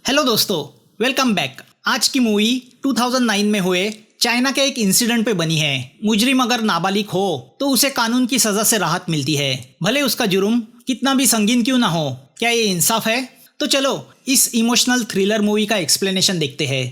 Hello दोस्तों, welcome back. आज की मूवी 2009 में हुए चाइना के एक इंसिडेंट पे बनी है। मुजरिम अगर नाबालिग हो तो उसे कानून की सजा से राहत मिलती है, भले उसका जुर्म कितना भी संगीन क्यों ना हो। क्या ये इंसाफ है? तो चलो इस इमोशनल थ्रिलर मूवी का एक्सप्लेनेशन देखते हैं।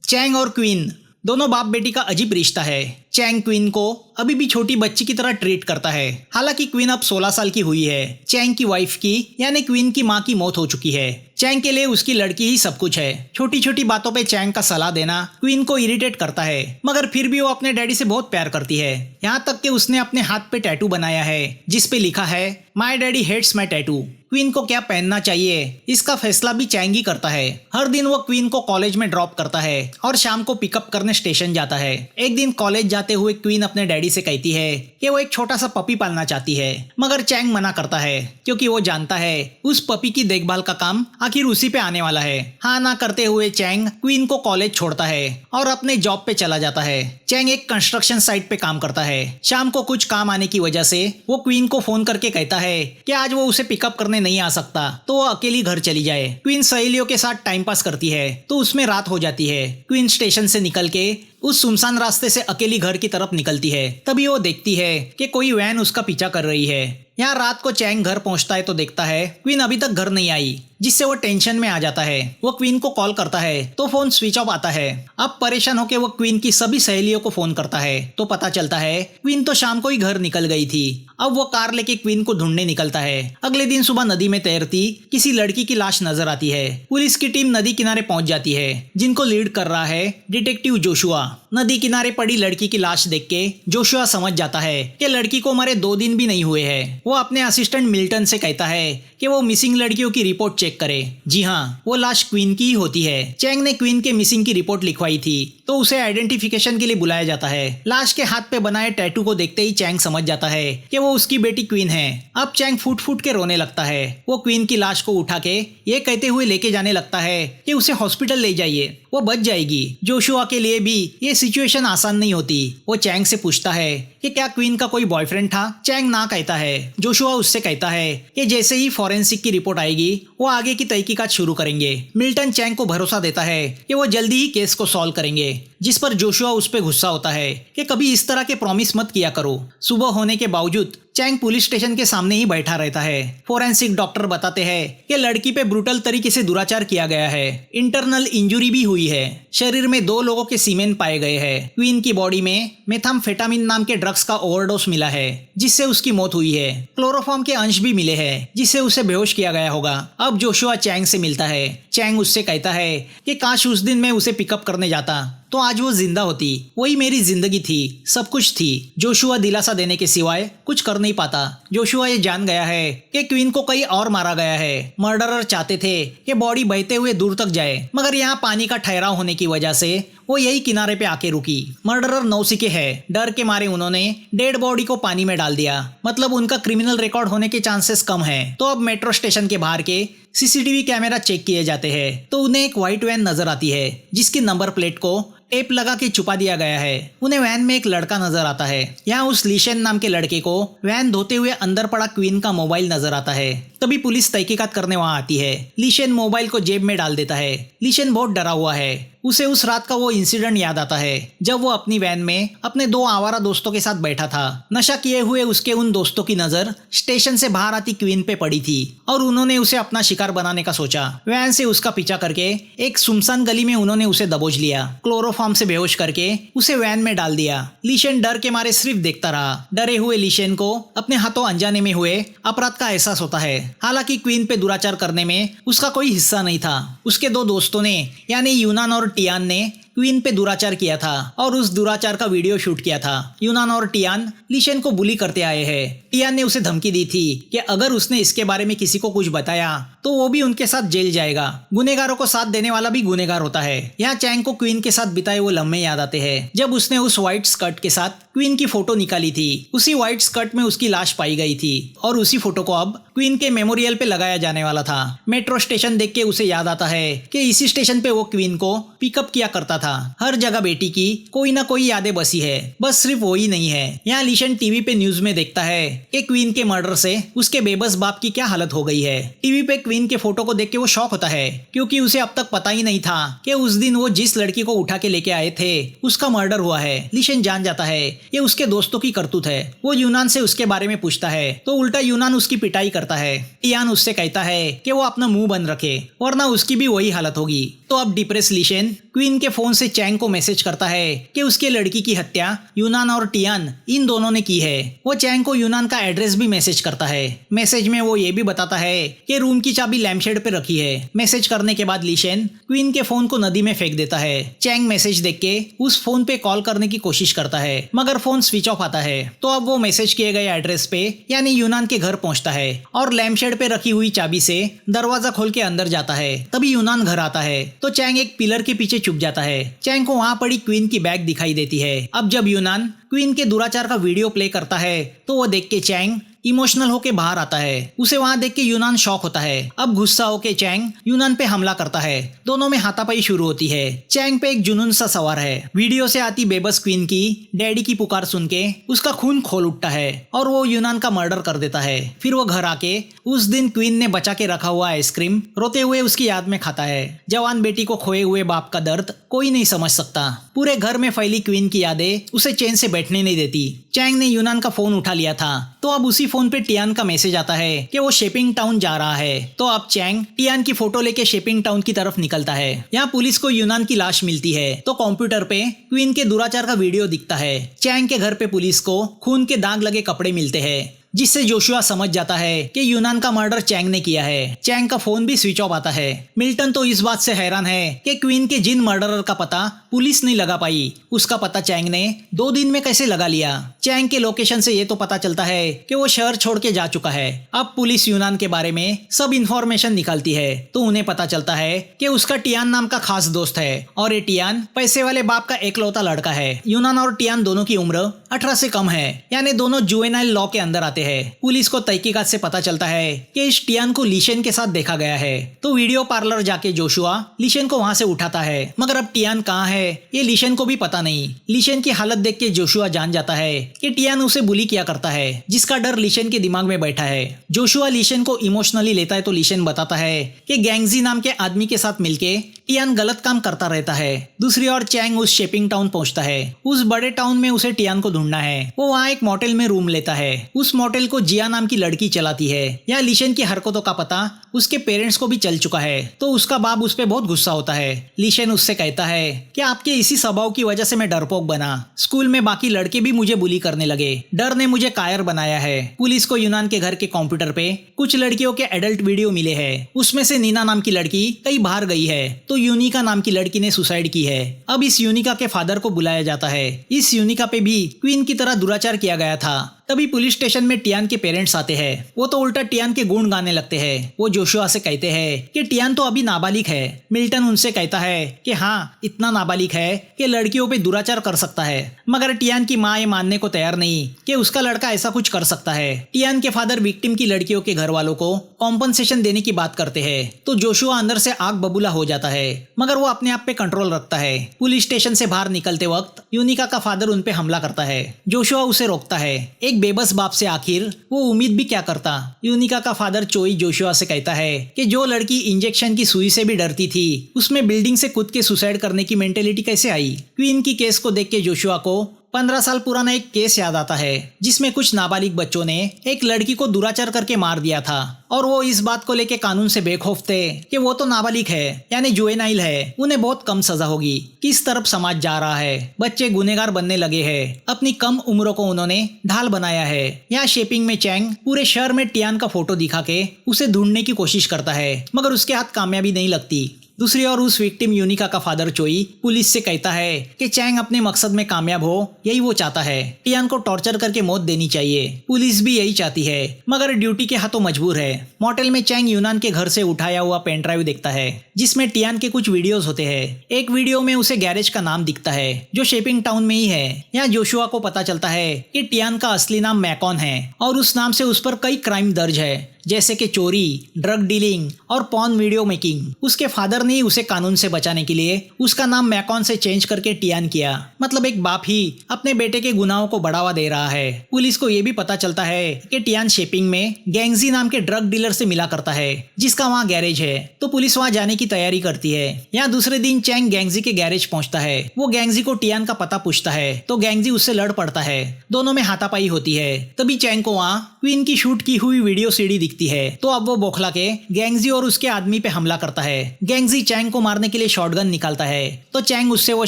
चैंग और क्वीन दोनों बाप बेटी का अजीब रिश्ता है। चैंग क्वीन को अभी भी छोटी बच्ची की तरह ट्रीट करता है। हालांकि क्वीन अब 16 साल की हुई है। चैंग की वाइफ की यानी क्वीन की माँ की मौत हो चुकी है। चैंग के लिए उसकी लड़की ही सब कुछ है। छोटी छोटी बातों पे चैंग का सलाह देना क्वीन को इरिटेट करता है, मगर फिर भी वो अपने डैडी से बहुत प्यार करती है। यहाँ तक कि उसने अपने हाथ पे टैटू बनाया है जिस पे लिखा है my daddy hates my tattoo. Queen को क्या पहनना चाहिए इसका फैसला भी चैंग ही करता है। हर दिन वो क्वीन को कॉलेज में ड्रॉप करता है और शाम को पिकअप करने स्टेशन जाता है। एक दिन कॉलेज जाते हुए क्वीन अपने डैडी से कहती है कि वो एक छोटा सा पपी पालना चाहती है, मगर चैंग मना करता है क्योंकि वो जानता है उस पपी की देखभाल का काम आखिर उसी पे आने वाला है। हाँ ना करते हुए चैंग क्वीन को कॉलेज छोड़ता है और अपने जॉब पे चला जाता है। चैंग एक कंस्ट्रक्शन साइट पे काम करता है। शाम को कुछ काम आने की वजह से वो क्वीन को फोन करके कहता है कि आज वो उसे पिकअप करने नहीं आ सकता तो वो अकेली घर चली जाए। क्वीन सहेलियों के साथ टाइम पास करती है तो उसमें रात हो जाती है। क्वीन स्टेशन से निकल के उस सुनसान रास्ते से अकेली घर की तरफ निकलती है। तभी वो देखती है कि कोई वैन उसका पीछा कर रही है। यहाँ रात को चैंग घर पहुंचता है तो देखता है क्वीन अभी तक घर नहीं आई, जिससे वो टेंशन में आ जाता है। वो क्वीन को कॉल करता है तो फोन स्विच ऑफ आता है। अब परेशान होकर वो क्वीन की सभी सहेलियों को फोन करता है तो पता चलता है क्वीन तो शाम को ही घर निकल गई थी। अब वो कार लेके क्वीन को ढूंढने निकलता है। अगले दिन सुबह नदी में तैरती किसी लड़की की लाश नजर आती है। पुलिस की टीम नदी किनारे पहुंच जाती है, जिनको लीड कर रहा है डिटेक्टिव जोशुआ। नदी किनारे पड़ी लड़की की लाश देख के जोशुआ समझ जाता है कि लड़की को मरे 2 दिन भी नहीं हुए हैं। वो अपने असिस्टेंट मिल्टन से कहता है कि वो मिसिंग लड़कियों की रिपोर्ट चेक करे। जी हाँ, वो लाश क्वीन की ही होती है। चैंग ने क्वीन के मिसिंग की रिपोर्ट लिखवाई थी तो उसे आइडेंटिफिकेशन के लिए बुलाया जाता है। लाश के हाथ पे बनाए टैटू को देखते ही चैंग समझ जाता है कि वो उसकी बेटी क्वीन है। अब चैंग फूट फूट के रोने लगता है। वो क्वीन की लाश को उठा के ये कहते हुए लेके जाने लगता है कि उसे हॉस्पिटल ले जाइए, वो बच जाएगी। जोशुआ के लिए भी ये सिचुएशन आसान नहीं होती। वो चैंग से पूछता है कि क्या क्वीन का कोई बॉयफ्रेंड था। चैंग ना कहता है। जोशुआ उससे कहता है कि जैसे ही फॉरेंसिक की रिपोर्ट आएगी वो आगे की तहकीकात शुरू करेंगे। मिल्टन चैंग को भरोसा देता है कि वो जल्दी ही केस को सॉल्व करेंगे, जिस पर जोशुआ उस पे गुस्सा होता है कि कभी इस तरह के प्रॉमिस मत किया करो। सुबह होने के बावजूद चैंग पुलिस स्टेशन के सामने ही बैठा रहता है। फोरेंसिक डॉक्टर बताते हैं कि लड़की पे ब्रूटल तरीके से दुराचार किया गया है। इंटरनल इंजुरी भी हुई है। शरीर में 2 लोगों के सीमेन पाए गए हैं। क्वीन की बॉडी में मेथाम्फेटामिन नाम के ड्रग्स का ओवरडोज मिला है, जिससे उसकी मौत हुई है। क्लोरोफॉर्म के अंश भी मिले हैं, जिससे उसे बेहोश किया गया होगा। अब जोशुआ चैंग से मिलता है। चैंग उससे कहता है कि काश उस दिन मैं उसे पिकअप करने जाता तो आज वो जिंदा होती। वही मेरी जिंदगी थी, सब कुछ थी। जोशुआ दिलासा देने के सिवाय कुछ कर नहीं पाता। जोशुआ ये जान गया है कि क्वीन को कहीं और मारा गया है। मर्डरर चाहते थे कि बॉडी बहते हुए दूर तक जाए, मगर यहाँ पानी का ठहराव होने की वजह से वो यही किनारे पे आके रुकी। मर्डरर नौसिखे है। डर के मारे उन्होंने डेड बॉडी को पानी में डाल दिया, मतलब उनका क्रिमिनल रिकॉर्ड होने के चांसेस कम है। तो अब मेट्रो स्टेशन के बाहर के सीसीटीवी कैमरा चेक किए जाते हैं तो उन्हें एक व्हाइट वैन नजर आती है, जिसकी नंबर प्लेट को टेप लगा के छुपा दिया गया है। उन्हें वैन में एक लड़का नजर आता है। यहाँ उस लीशन नाम के लड़के को वैन धोते हुए अंदर पड़ा क्वीन का मोबाइल नजर आता है। तभी पुलिस तहकीकात करने वहां आती है। लीशन मोबाइल को जेब में डाल देता है। लीशन बहुत डरा हुआ है। उसे उस रात का वो इंसिडेंट याद आता है जब वो अपनी वैन में अपने 2 आवारा दोस्तों के साथ बैठा था। नशा किए हुए उसके उन दोस्तों की नजर स्टेशन से बाहर आती क्वीन पे पड़ी थी और उन्होंने उसे अपना शिकार बनाने का सोचा। वैन से उसका पीछा करके एक सुनसान गली में उन्होंने उसे दबोच लिया। क्लोरोफॉर्म से बेहोश करके उसे वैन में डाल दिया। लीशन डर के मारे सिर्फ देखता रहा। डरे हुए लीशन को अपने हाथों अनजाने में हुए अपराध का एहसास होता है। हालांकि क्वीन पे दुराचार करने में उसका कोई हिस्सा नहीं था। उसके 2 दोस्तों ने यानी यूनान और टियान ने क्वीन पे दुराचार किया था और उस दुराचार का वीडियो शूट किया था। यूनान और टियान लीशन को बुली करते आए हैं। टियान ने उसे धमकी दी थी कि अगर उसने इसके बारे में किसी को कुछ बताया तो वो भी उनके साथ जेल जाएगा। गुनेगारों को साथ देने वाला भी गुनेगार होता है। यहाँ चैंग को क्वीन के साथ बिताए वो लम्हे याद आते हैं जब उसने उस व्हाइट स्कर्ट के साथ क्वीन की फोटो निकाली थी। उसी व्हाइट स्कर्ट में उसकी लाश पाई गई थी और उसी फोटो को अब क्वीन के मेमोरियल पे लगाया जाने वाला था। मेट्रो स्टेशन देख के उसे याद आता है कि इसी स्टेशन पे वो क्वीन को पिकअप किया करता था। हर जगह बेटी की कोई ना कोई यादें बसी है, बस सिर्फ वो ही नहीं है। यहाँ लिशन टीवी पे न्यूज में देखता है कि क्वीन के मर्डर से उसके बेबस बाप की क्या हालत हो गई है। टीवी पे क्वीन के फोटो को देख के वो शॉक होता है, क्योंकि उसे अब तक पता ही नहीं था कि उस दिन वो जिस लड़की को उठा के लेके आए थे उसका मर्डर हुआ है। लिशन जान जाता है ये उसके दोस्तों की करतूत है। वो यूनान से उसके बारे में पूछता है तो उल्टा यूनान उसकी पिटाई करता है। टियान उससे कहता है कि वो अपना मुंह बंद रखे वरना उसकी भी वही हालत होगी। तो अब डिप्रेस लिशन क्वीन के फोन से चैंग को मैसेज करता है कि उसके लड़की की हत्या यूनान और टियान इन दोनों ने की है। वो चैंग को यूनान का एड्रेस भी मैसेज करता है। मैसेज में वो ये भी बताता है कि रूम की चाबी लैम्पशेड पे रखी है। मैसेज करने के बाद लिशन क्वीन के फोन को नदी में फेंक देता है। चैंग मैसेज देख के उस फोन पे कॉल करने की कोशिश करता है मगर फोन स्विच ऑफ आता है। तो अब वो मैसेज किए गए एड्रेस पे यानी यूनान के घर पहुंचता है और लैम्पशेड पे रखी हुई चाबी से दरवाजा खोल के अंदर जाता है। तभी यूनान घर आता है तो चैंग एक पिलर के पीछे छुप जाता है। चैंग को वहां पड़ी क्वीन की बैग दिखाई देती है। अब जब यूनान क्वीन के दुराचार का वीडियो प्ले करता है तो वो देख के चैंग इमोशनल होके बाहर आता है। उसे वहां देख के यूनान शॉक होता है। अब गुस्सा होके चैंग यूनान पे हमला करता है। दोनों में हाथापाई शुरू होती है। चैंग पे एक जुनून सा सवार है। वीडियो से आती बेबस क्वीन की डैडी की पुकार सुन के उसका खून खोल उठता है और वो यूनान का मर्डर कर देता है। फिर वो घर आके उस दिन क्वीन ने बचा के रखा हुआ आइसक्रीम रोते हुए उसकी याद में खाता है। जवान बेटी को खोए हुए बाप का दर्द कोई नहीं समझ सकता। पूरे घर में फैली क्वीन की यादें उसे चैन से बैठने नहीं देती। चैंग ने यूनान का फोन उठा लिया था तो अब उसी फोन पे टियान का मैसेज आता है कि वो शेपिंग टाउन जा रहा है। तो अब चैंग टियान की फोटो लेके शेपिंग टाउन की तरफ निकलता है। यहाँ पुलिस को यूनान की लाश मिलती है तो कंप्यूटर पे क्वीन के दुराचार का वीडियो दिखता है। चैंग के घर पे पुलिस को खून के दाग लगे कपड़े मिलते हैं, जिससे जोशुआ समझ जाता है कि यूनान का मर्डर चैंग ने किया है। चैंग का फोन भी स्विच ऑफ आता है। मिल्टन तो इस बात से हैरान है कि क्वीन के जिन मर्डरर का पता पुलिस नहीं लगा पाई उसका पता चैंग ने 2 दिन में कैसे लगा लिया। चैंग के लोकेशन से ये तो पता चलता है कि वो शहर छोड़ के जा चुका है। अब पुलिस यूनान के बारे में सब इंफॉर्मेशन निकालती है तो उन्हें पता चलता है कि उसका टियान नाम का खास दोस्त है और ये टियान पैसे वाले बाप का एकलौता लड़का है। यूनान और टियान दोनों की उम्र 18 से कम है, यानी दोनों जुवेनाइल लॉ के अंदर आते है। पुलिस को तहकीकात से पता चलता है कि इस टियान को लिशन के साथ देखा गया है। तो वीडियो पार्लर जाके जोशुआ लिशन को वहां से उठाता है, मगर अब टियान कहाँ है ये लिशन को भी पता नहीं। लिशन की हालत देख के जोशुआ जान जाता है कि टियान उसे बुली किया करता है, जिसका डर लिशन के दिमाग में बैठा है। जोशुआ लिशन को इमोशनली लेता है तो लिशन बताता है कि गैंगजी नाम के आदमी के साथ मिलके टियान गलत काम करता रहता है। दूसरी ओर चैंग उस शेपिंग टाउन पहुंचता है। उस बड़े टाउन में उसे टियान को ढूंढना है। वो वहाँ एक मोटेल में रूम लेता है। उस मोटेल को जिया नाम की लड़की चलाती है। यहाँ लिशन की हरकतों का पता उसके पेरेंट्स को भी चल चुका है तो उसका बाप उस पे बहुत गुस्सा होता है। लिशन उससे कहता है कि आपके इसी स्वभाव की वजह से मैं डरपोक बना। स्कूल में बाकी लड़के भी मुझे बुली करने लगे। डर ने मुझे कायर बनाया है। पुलिस को यूनान के घर के कंप्यूटर पे कुछ लड़कियों के एडल्ट वीडियो मिले हैं। उसमें से नीना नाम की लड़की कहीं बाहर गई है तो यूनिका नाम की लड़की ने सुसाइड की है। अब इस यूनिका के फादर को बुलाया जाता है। इस यूनिका पे भी क्वीन की तरह दुराचार किया गया था। तभी पुलिस स्टेशन में टियान के पेरेंट्स आते हैं। वो तो उल्टा टियान के गुण गाने लगते हैं। वो जोशुआ से कहते हैं कि टियान तो अभी नाबालिग है। मिल्टन उनसे कहता है कि हाँ, इतना नाबालिग है कि लड़कियों पे दुराचार कर सकता है, मगर टियान की माँ ये मानने को तैयार नहीं कि उसका लड़का ऐसा कुछ कर सकता है। टियान के फादर विक्टिम की लड़कियों के घर वालों को कॉम्पनसेशन देने की बात करते हैं तो जोशुआ अंदर से आग बबूला हो जाता है, मगर वो अपने आप पे कंट्रोल रखता है। पुलिस स्टेशन से बाहर निकलते वक्त यूनिका का फादर उन पे हमला करता है। जोशुआ उसे रोकता है। एक बेबस बाप से आखिर वो उम्मीद भी क्या करता। यूनिका का फादर चोई जोशुआ से कहता है कि जो लड़की इंजेक्शन की सुई से भी डरती थी उसमें बिल्डिंग से कूद के सुसाइड करने की मेंटेलिटी कैसे आई। क्वीन की केस को देख के जोशुआ को 15 साल पुराना एक केस याद आता है जिसमें कुछ नाबालिग बच्चों ने एक लड़की को दुराचार करके मार दिया था और वो इस बात को लेके कानून से बेखौफ थे कि वो तो नाबालिग है यानी जुवेनाइल है, उन्हें बहुत कम सजा होगी। किस तरफ समाज जा रहा है, बच्चे गुनेगार बनने लगे हैं। अपनी कम उम्रों को उन्होंने ढाल बनाया है। यहाँ शेपिंग में चैंग पूरे शहर में टियान का फोटो दिखा के उसे ढूंढने की कोशिश करता है, मगर उसके हाथ कामयाबी नहीं लगती। दूसरी ओर उस विक्टिम यूनिका का फादर चोई पुलिस से कहता है कि चैंग अपने मकसद में कामयाब हो, यही वो चाहता है। टियान को टॉर्चर करके मौत देनी चाहिए। पुलिस भी यही चाहती है, मगर ड्यूटी के हाथों मजबूर है। मोटेल में चैंग यूनान के घर से उठाया हुआ पेन ड्राइव देखता है जिसमें टियान के कुछ वीडियोस होते हैं। एक वीडियो में उसे गैरेज का नाम दिखता है जो शेपिंग टाउन में ही है। यहाँ जोशुआ को पता चलता है कि टियान का असली नाम मैकॉन है और उस नाम से उस पर कई क्राइम दर्ज है। जैसे कि चोरी, ड्रग डीलिंग और पॉर्न वीडियो मेकिंग। उसके फादर ने ही उसे कानून से बचाने के लिए उसका नाम मैकॉन से चेंज करके टियान किया। मतलब एक बाप ही अपने बेटे के गुनाहों को बढ़ावा दे रहा है। पुलिस को यह भी पता चलता है कि टियान शेपिंग में गैंगजी नाम के ड्रग डीलर से मिला करता है, जिसका वहाँ गैरेज है। तो पुलिस वहाँ जाने की तैयारी करती है। यहाँ दूसरे दिन चैंग गैंगजी के गैरेज पहुंचता है। वो गैंगजी को टियान का पता पूछता है तो गैंगजी उससे लड़ पड़ता है। दोनों में हाथापाई होती है। तभी चैंग को वहाँ क्वीन की शूट की हुई वीडियो सीडी दिखती है। तो अब वो बौखला के गैंगजी और उसके आदमी पे हमला करता है। गैंगजी चैंग को मारने के लिए शॉटगन निकालता है तो चैंग उससे वो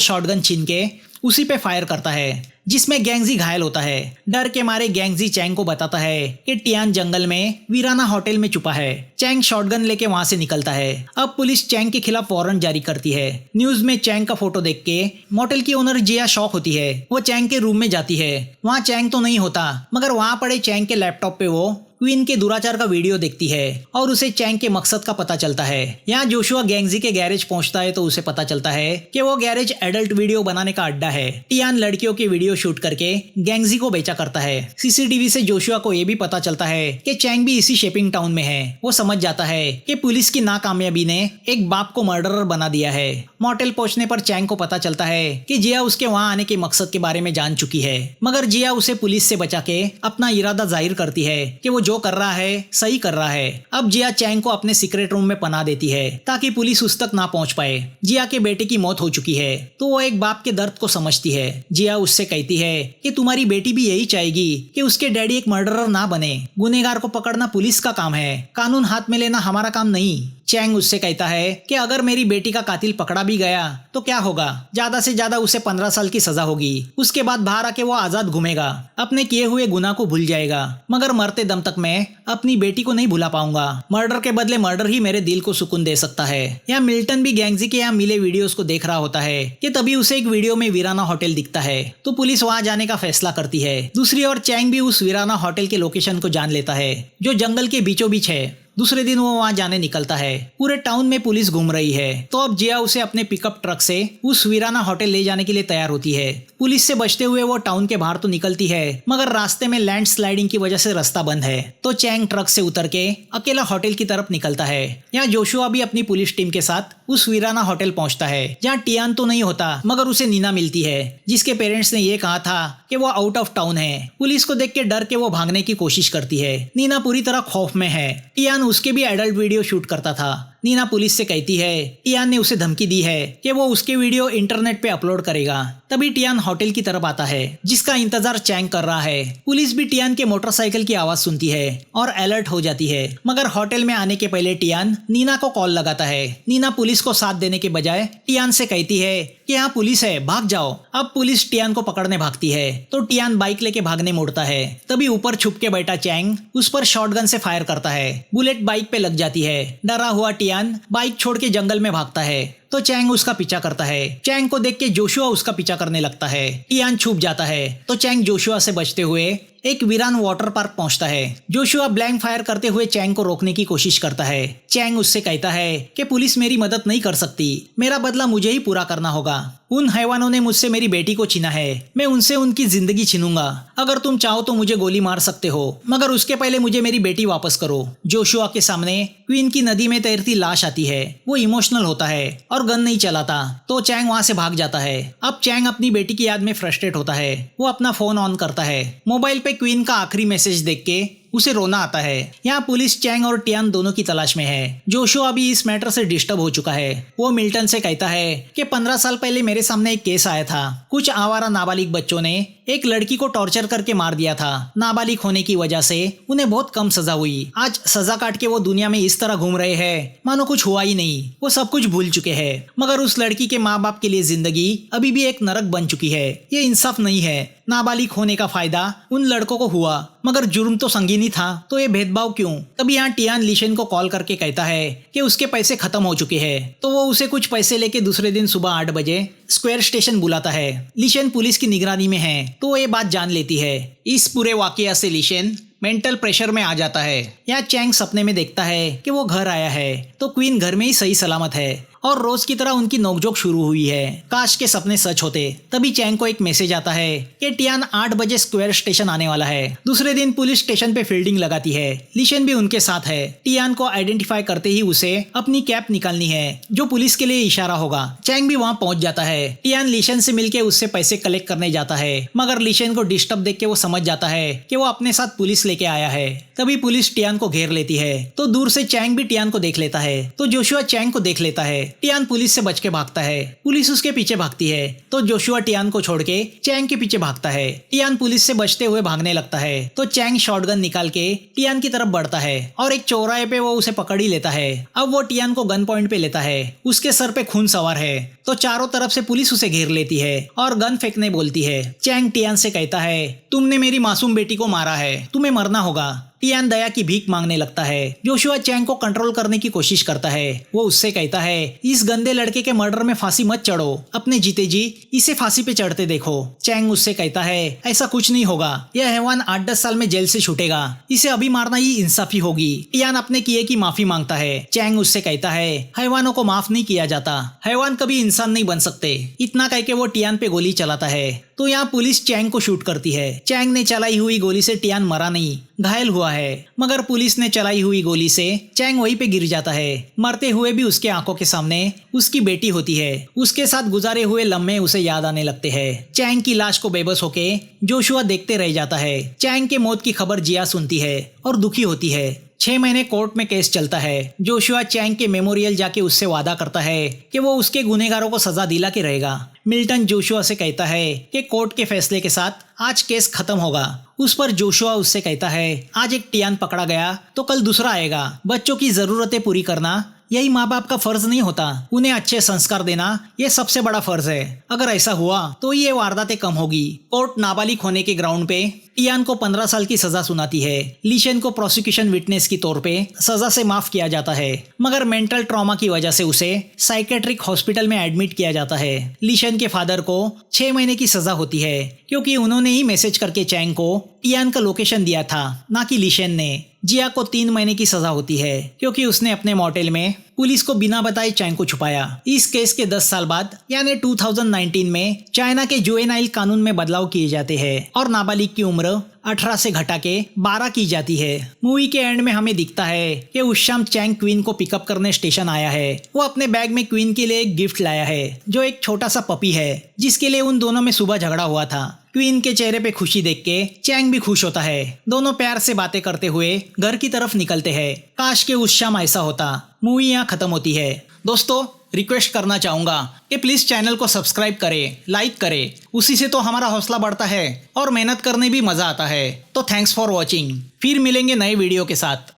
शॉटगन छीन के उसी पे फायर करता है, जिसमें गैंगजी घायल होता है। डर के मारे गैंगजी चैंग को बताता है कि टियान जंगल में वीराना होटल में छुपा है। चैंग शॉटगन लेके वहां से निकलता है। अब पुलिस चैंग के खिलाफ वारंट जारी करती है। न्यूज में चैंग का फोटो देख के मोटेल की ओनर जिया शॉक होती है। वो चैंग के रूम में जाती है। वहाँ चैंग तो नहीं होता, मगर वहाँ पड़े चैंग के लैपटॉप पे वो क्वीन के दुराचार का वीडियो देखती है और उसे चैंग के मकसद का पता चलता है। यहाँ जोशुआ गैंगजी के गैरेज पहुंचता है तो उसे पता चलता है कि वो गैरेज एडल्ट वीडियो बनाने का अड्डा है। टियान लड़कियों के वीडियो शूट करके गैंगजी को बेचा करता है। सीसीटीवी से जोशुआ को ये भी पता चलता है कि चैंग भी इसी शेपिंग टाउन में है। वो समझ जाता है कि पुलिस की नाकामयाबी ने एक बाप को मर्डरर बना दिया है। मोटेल पहुंचने पर चैंग को पता चलता है कि जिया उसके वहां आने के मकसद के बारे में जान चुकी है, मगर जिया उसे पुलिस से बचा के अपना इरादा जाहिर करती है कि वो जो कर रहा है सही कर रहा है। अब जिया चैंग को अपने सीक्रेट रूम में पनाह देती है ताकि पुलिस उस तक ना पहुंच पाए। जिया के बेटे की मौत हो चुकी है तो वो एक बाप के दर्द को समझती है। जिया उससे कहती है कि तुम्हारी बेटी भी यही चाहेगी कि उसके डैडी एक मर्डरर ना बने। गुनहगार को पकड़ना पुलिस का काम है, कानून हाथ में लेना हमारा काम नहीं। चैंग उससे कहता है कि अगर मेरी बेटी का कातिल पकड़ा भी गया तो क्या होगा, ज्यादा से ज्यादा उसे 15 साल की सजा होगी। उसके बाद बाहर आके वो आजाद घूमेगा, अपने किए हुए गुनाह को भूल जाएगा, मगर मरते दम तक मैं अपनी बेटी को नहीं भुला पाऊंगा। मर्डर के बदले मर्डर ही मेरे दिल को सुकून दे सकता है। यहाँ मिल्टन भी गैंगजी के यहाँ मिले वीडियोस को देख रहा होता है कि तभी उसे एक वीडियो में वीराना होटल दिखता है तो पुलिस वहाँ जाने का फैसला करती है। दूसरी ओर चैंग भी उस वीराना होटल के लोकेशन को जान लेता है जो जंगल के बीचों बीच है। दूसरे दिन वो वहाँ जाने निकलता है। पूरे टाउन में पुलिस घूम रही है तो अब जिया उसे अपने पिकअप ट्रक से उस वीराना होटल ले जाने के लिए तैयार होती है। पुलिस से बचते हुए वो टाउन के बाहर तो निकलती है, मगर रास्ते में लैंड स्लाइडिंग की वजह से रास्ता बंद है तो चैंग ट्रक से उतर के अकेला होटल की तरफ निकलता है। यहाँ जोशुआ भी अपनी पुलिस टीम के साथ उस वीराना होटल पहुंचता है जहाँ टियान तो नहीं होता, मगर उसे नीना मिलती है जिसके पेरेंट्स ने ये कहा था कि वो आउट ऑफ टाउन है। पुलिस को देख के डर के वो भागने की कोशिश करती है। नीना पूरी तरह खौफ में है। टियान उसके भी एडल्ट वीडियो शूट करता था। नीना पुलिस से कहती है टियान ने उसे धमकी दी है कि वो उसके वीडियो इंटरनेट पे अपलोड करेगा। तभी टियान होटल की तरफ आता है जिसका इंतजार चैंग कर रहा है। पुलिस भी टियान के मोटरसाइकिल की आवाज सुनती है और अलर्ट हो जाती है, मगर होटल में आने के पहले टियान नीना को कॉल लगाता है। नीना पुलिस को साथ देने के बजाय टियान से कहती है कि यहाँ पुलिस है, भाग जाओ। अब पुलिस टियान को पकड़ने भागती है तो टियान बाइक लेके भागने मुड़ता है। तभी ऊपर छुप के बैठा चैंग उस पर शॉटगन से फायर करता है। बुलेट बाइक पे लग जाती है। डरा हुआ टियान बाइक छोड़ के जंगल में भागता है तो चैंग उसका पीछा करता है। चैंग को देख के जोशुआ उसका पीछा करने लगता है। टियान छुप जाता है तो चैंग जोशुआ से बचते हुए एक वीरान वाटर पार्क पहुंचता है। जोशुआ ब्लैंक फायर करते हुए चैंग को रोकने की कोशिश करता है। चैंग उससे कहता है कि पुलिस मेरी मदद नहीं कर सकती, मेरा बदला मुझे ही पूरा करना होगा। उन हैवानों ने मुझसे मेरी बेटी को छीना है, मैं उनसे उनकी जिंदगी छीनूंगा। अगर तुम चाहो तो मुझे गोली मार सकते हो, मगर उसके पहले मुझे मेरी बेटी वापस करो। जोशुआ के सामने क्वीन की नदी में तैरती लाश आती है। वो इमोशनल होता है और गन नहीं चलाता तो चैंग वहां से भाग जाता है। अब चैंग अपनी बेटी की याद में फ्रस्ट्रेट होता है। वो अपना फोन ऑन करता है। मोबाइल पे क्वीन का आखिरी मैसेज देख के उसे रोना आता है। यहाँ पुलिस चैंग और टियान दोनों की तलाश में है। जोशुआ अभी इस मैटर से डिस्टर्ब हो चुका है। वो मिल्टन से कहता है कि 15 साल पहले मेरे सामने एक केस आया था। कुछ आवारा नाबालिग बच्चों ने एक लड़की को टॉर्चर करके मार दिया था। नाबालिग होने की वजह से उन्हें बहुत कम सजा हुई। आज सजा काट के वो दुनिया में इस तरह घूम रहे हैं मानो कुछ हुआ ही नहीं। वो सब कुछ भूल चुके हैं, मगर उस लड़की के माँ बाप के लिए जिंदगी अभी भी एक नरक बन चुकी है। ये इंसाफ नहीं है। नाबालिग होने का फायदा उन लड़कों को हुआ, मगर जुर्म तो संगीन ही था, तो ये भेदभाव क्यों? तभी यहाँ टियान लिशन को कॉल करके कहता है कि उसके पैसे खत्म हो चुके हैं, तो वो उसे कुछ पैसे लेके दूसरे दिन सुबह 8 बजे स्क्वायर स्टेशन बुलाता है। लिशन पुलिस की निगरानी में है तो वो ये बात जान लेती है। इस पूरे वाकया से लिशन मेंटल प्रेशर में आ जाता है। यहाँ चैंग सपने में देखता है कि वो घर आया है तो क्वीन घर में ही सही सलामत है और रोज की तरह उनकी नोकझोंक शुरू हुई है। काश के सपने सच होते। तभी चैंग को एक मैसेज आता है कि टियान 8 बजे स्क्वायर स्टेशन आने वाला है। दूसरे दिन पुलिस स्टेशन पे फील्डिंग लगाती है। लीशन भी उनके साथ है। टियान को आइडेंटिफाई करते ही उसे अपनी कैप निकालनी है जो पुलिस के लिए इशारा होगा। चैंग भी वहाँ पहुंच जाता है। टियान लीशन से मिलके उससे पैसे कलेक्ट करने जाता है, मगर लीशन को डिस्टर्ब देख के वो समझ जाता है कि वो अपने साथ पुलिस लेके आया है। तभी पुलिस टियान को घेर लेती है तो दूर से चैंग भी टियान को देख लेता है तो जोशुआ चैंग को देख लेता है। टियान पुलिस से बच के भागता है। पुलिस उसके पीछे भागती है तो जोशुआ टियान को छोड़ के चैंग के पीछे भागता है। टियान पुलिस से बचते हुए भागने लगता है तो चैंग शॉटगन निकाल के टियान की तरफ बढ़ता है और एक चौराहे पे वो उसे पकड़ ही लेता है। अब वो टियान को गन पॉइंट पे लेता है। उसके सर पे खून सवार है तो चारों तरफ से पुलिस उसे घेर लेती है और गन फेंकने बोलती है। चैंग टियान से कहता है, तुमने मेरी मासूम बेटी को मारा है, तुम्हें मरना होगा। टियान दया की भीख मांगने लगता है। जोशुआ चैंग को कंट्रोल करने की कोशिश करता है। वो उससे कहता है, इस गंदे लड़के के मर्डर में फांसी मत चढ़ो, अपने जीते जी इसे फांसी पे चढ़ते देखो। चैंग उससे कहता है, ऐसा कुछ नहीं होगा, यह हैवान 8-10 साल में जेल से छूटेगा, इसे अभी मारना ही इंसाफी होगी। टियान अपने किए की माफी मांगता है। चैंग उससे कहता है, हैवानों को माफ नहीं किया जाता, हैवान कभी इंसान नहीं बन सकते। इतना कह के वो टियान पे गोली चलाता है तो यहाँ पुलिस चैंग को शूट करती है। चैंग ने चलाई हुई गोली से टियान मरा नहीं, घायल हुआ है, मगर पुलिस ने चलाई हुई गोली से चैंग वहीं पे गिर जाता है। मरते हुए भी उसके आंखों के सामने उसकी बेटी होती है। उसके साथ गुजारे हुए लम्हे उसे याद आने लगते हैं। चैंग की लाश को बेबस होके जोशुआ देखते रह जाता है। चैंग के मौत की खबर जिया सुनती है और दुखी होती है। 6 महीने कोर्ट में केस चलता है। जोशुआ चैंग के मेमोरियल जाके उससे वादा करता है कि वो उसके गुनहगारों को सजा दिला के रहेगा। मिल्टन जोशुआ से कहता है कि कोर्ट के फैसले के साथ आज केस खत्म होगा। उस पर जोशुआ उससे कहता है, आज एक टियान पकड़ा गया तो कल दूसरा आएगा। बच्चों की जरूरतें पूरी करना यही माँ बाप का फर्ज नहीं होता, उन्हें अच्छे संस्कार देना ये सबसे बड़ा फर्ज है। अगर ऐसा हुआ तो ये वारदातें कम होगी। कोर्ट नाबालिग होने के ग्राउंड पे टियान को 15 साल की सजा सुनाती है। लीशन को प्रोसिक्यूशन विटनेस की तौर पे सजा से माफ किया जाता है, मगर मेंटल ट्रॉमा की वजह से उसे साइकेट्रिक हॉस्पिटल में एडमिट किया जाता है। लीशन के फादर को 6 महीने की सजा होती है क्योंकि उन्होंने ही मैसेज करके चैंग को टियान का लोकेशन दिया था, ना कि लीशन ने। जिया को 3 महीने की सजा होती है क्योंकि उसने अपने मोटेल में पुलिस को बिना बताए चैंग को छुपाया। इस केस के 10 साल बाद यानी 2019 में चाइना के जुवेनाइल कानून में बदलाव किए जाते हैं और नाबालिग की उम्र 18 से घटा के 12 की जाती है। मूवी के एंड में हमें दिखता है कि उस शाम चैंग क्वीन को पिकअप करने स्टेशन आया है। वो अपने बैग में क्वीन के लिए एक गिफ्ट लाया है जो एक छोटा सा पपी है जिसके लिए उन दोनों में सुबह झगड़ा हुआ था। क्वीन के चेहरे पे खुशी देख के चैंग भी खुश होता है। दोनों प्यार से बातें करते हुए घर की तरफ निकलते हैं। काश के उस शाम ऐसा होता। मूवी यहाँ खत्म होती है। दोस्तों, रिक्वेस्ट करना चाहूंगा कि प्लीज चैनल को सब्सक्राइब करें, लाइक करें, उसी से तो हमारा हौसला बढ़ता है और मेहनत करने भी मजा आता है। तो थैंक्स फॉर वॉचिंग। फिर मिलेंगे नए वीडियो के साथ।